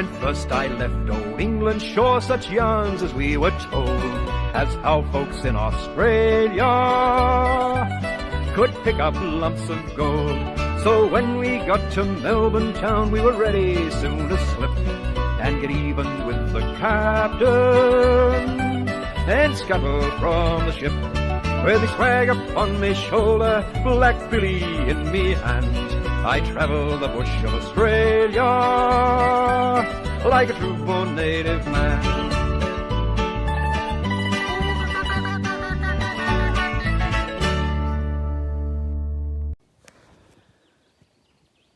When first I left old England, sure such yarns as we were told, as how folks in Australia could pick up lumps of gold. So when we got to Melbourne town, we were ready soon to slip and get even with the captain and scuttle from the ship. With his swag upon me shoulder, Black Billy in me hand, I travel the bush of Australia like a true born native man.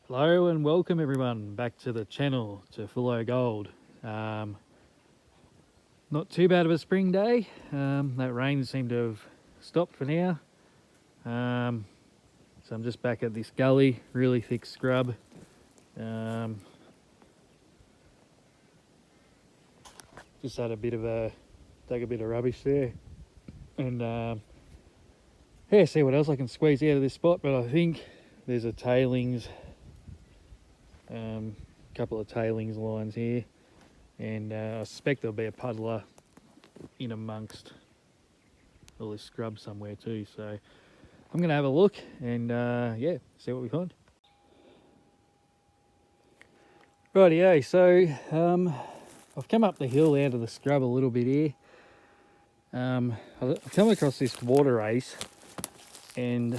Hello and welcome everyone back to the channel, to Ful-O Gold. Not too bad of a spring day. That rain seemed to have stopped for now. So I'm just back at this gully, really thick scrub. Just had dug a bit of rubbish there, and yeah, see what else I can squeeze out of this spot. But I think there's a tailings, couple of tailings lines here, and I suspect there'll be a puddler in amongst all this scrub somewhere too. So I'm gonna have a look and yeah, see what we find. Rightio, so I've come up the hill out of the scrub a little bit here. I've come across this water ace, and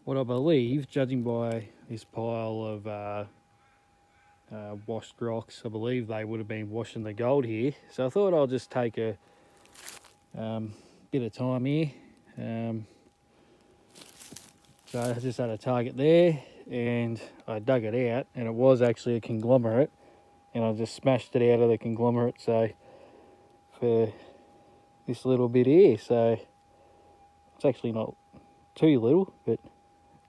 what I believe, judging by this pile of washed rocks, I believe they would have been washing the gold here. So I thought I'll just take a bit of time here. So I just had a target there, and I dug it out, and it was actually a conglomerate, and I just smashed it out of the conglomerate. So for this little bit here, so it's actually not too little, but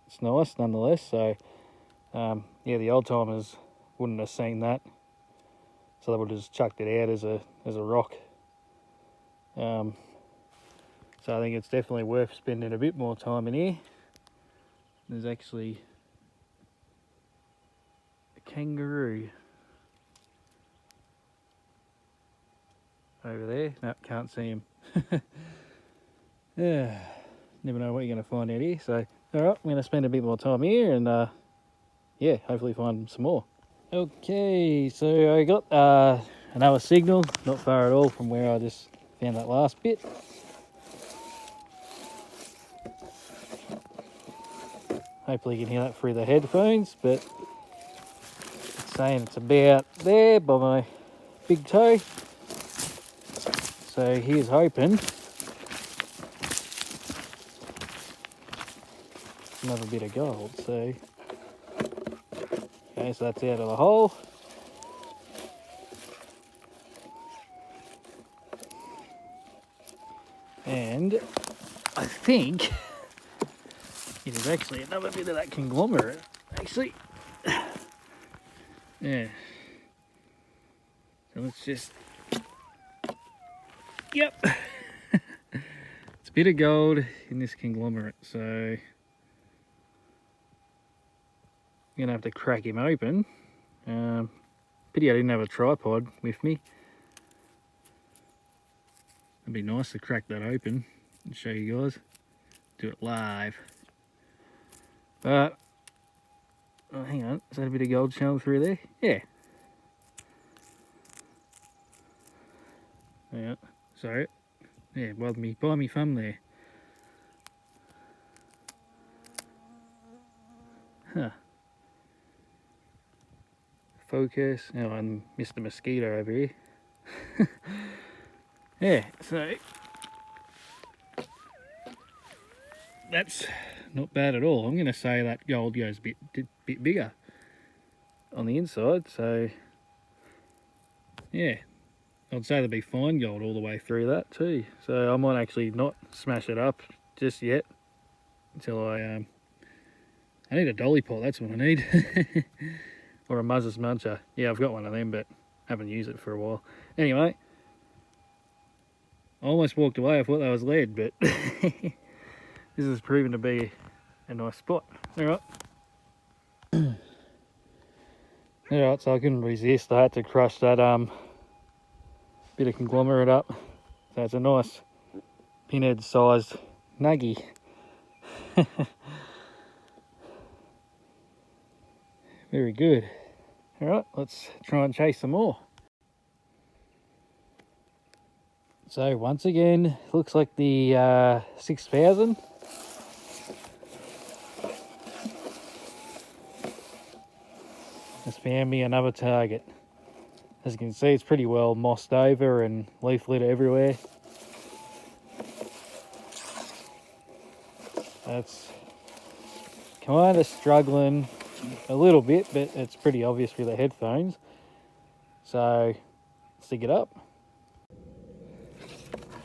it's nice nonetheless. So yeah, the old timers wouldn't have seen that, so they would have just chucked it out as a rock. So I think it's definitely worth spending a bit more time in here. There's actually a kangaroo over there. No, can't see him. Yeah, never know what you're going to find out here. So, all right, I'm going to spend a bit more time here and yeah, hopefully find some more. Okay, so I got another signal, not far at all from where I just found that last bit. Hopefully you can hear that through the headphones, but it's saying it's about there by my big toe. So here's hoping another bit of gold. So okay, so that's out of the hole. And I think it is actually another bit of that conglomerate, actually. Yeah. So let's just, yep. It's a bit of gold in this conglomerate, so I'm gonna have to crack him open. Pity I didn't have a tripod with me. It'd be nice to crack that open and show you guys. Do it live. But, oh, hang on, is that a bit of gold showing through there? Yeah. Yeah, sorry. Yeah, by me thumb there. Huh. Focus. Oh, and Mr. Mosquito over here. Yeah, so that's not bad at all. I'm going to say that gold goes a bit bigger on the inside. So yeah, I'd say there'd be fine gold all the way through that too. So I might actually not smash it up just yet until I need a dolly pot. That's what I need. Or a muzzles muncher. Yeah, I've got one of them, but haven't used it for a while. Anyway, I almost walked away. I thought that was lead, but this has proven to be a nice spot. All right. Alright, so I couldn't resist. I had to crush that bit of conglomerate up. So it's a nice pinhead sized nuggy. Very good. Alright, let's try and chase some more. So once again, looks like the 6000. Just found me another target. As you can see, it's pretty well mossed over and leaf litter everywhere. That's kind of struggling a little bit, but it's pretty obvious with the headphones. So, stick it up.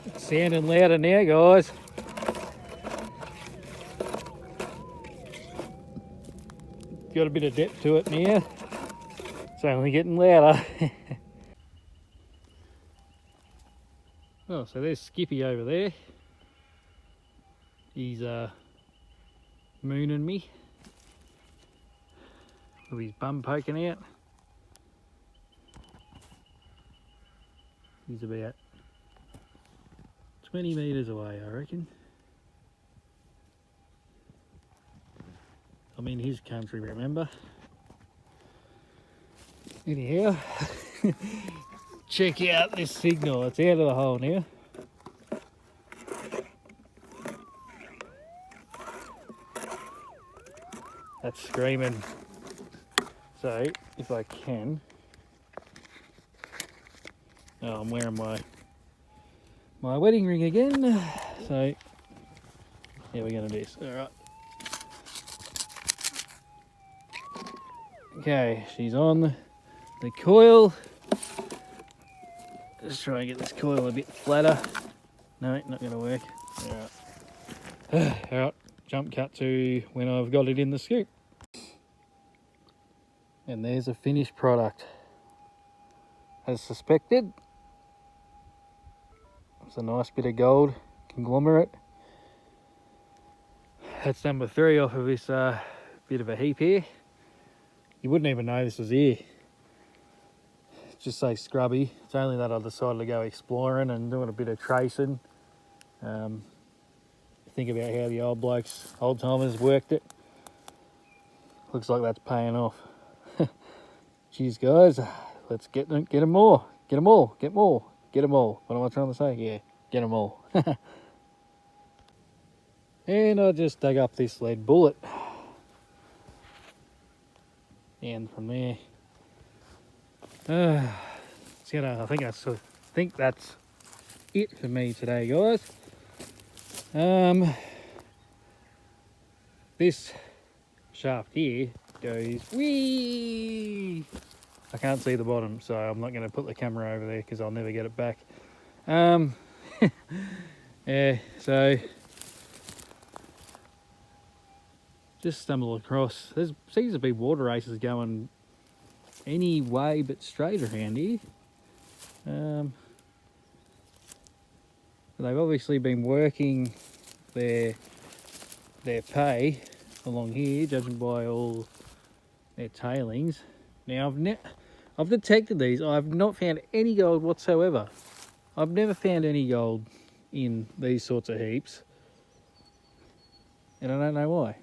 It's sounding louder now, guys. Got a bit of depth to it now. It's only getting louder. Oh, so there's Skippy over there. He's mooning me with his bum poking out. He's about 20 metres away, I reckon. I'm in his country, remember? Anyhow, check out this signal. It's out of the hole now. That's screaming. So, if I can... Oh, I'm wearing my wedding ring again. So, yeah, we're going to do this. Alright. Okay, she's on the coil. Just try and get this coil a bit flatter. No, not going to work. Alright. Alright, jump cut to when I've got it in the scoop. And there's a finished product. As suspected, it's a nice bit of gold conglomerate. That's number 3 off of this bit of a heap here. You wouldn't even know this was here. Just say scrubby. It's only that I decided to go exploring and doing a bit of tracing. Think about how the old blokes, old timers worked it. Looks like that's paying off. Cheers, guys. Let's get them more. Get them all. Get more. Get them all. What am I trying to say? Yeah, get them all. And I just dug up this lead bullet. And from there, I think that's it for me today, guys. This shaft here goes wee. I can't see the bottom, so I'm not going to put the camera over there because I'll never get it back. Yeah, so just stumbled across. There seems to be water races going any way but straight around here. They've obviously been working their pay along here, judging by all their tailings. Now I've detected these. I've not found any gold whatsoever. I've never found any gold in these sorts of heaps, and I don't know why.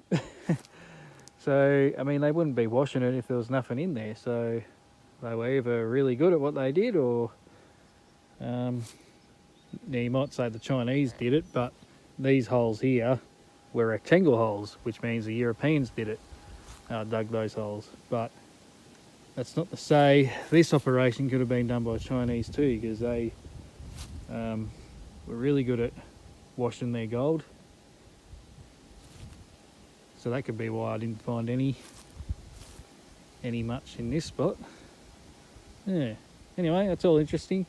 So, I mean, they wouldn't be washing it if there was nothing in there. So they were either really good at what they did, or now you might say the Chinese did it, but these holes here were rectangle holes, which means the Europeans did it, dug those holes. But that's not to say this operation could have been done by Chinese too, because they were really good at washing their gold. So that could be why I didn't find any much in this spot. Yeah. Anyway, that's all interesting.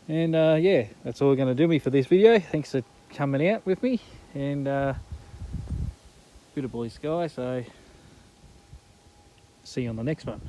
And yeah, that's all going to do me for this video. Thanks for coming out with me. And bit of blue sky, so see you on the next one.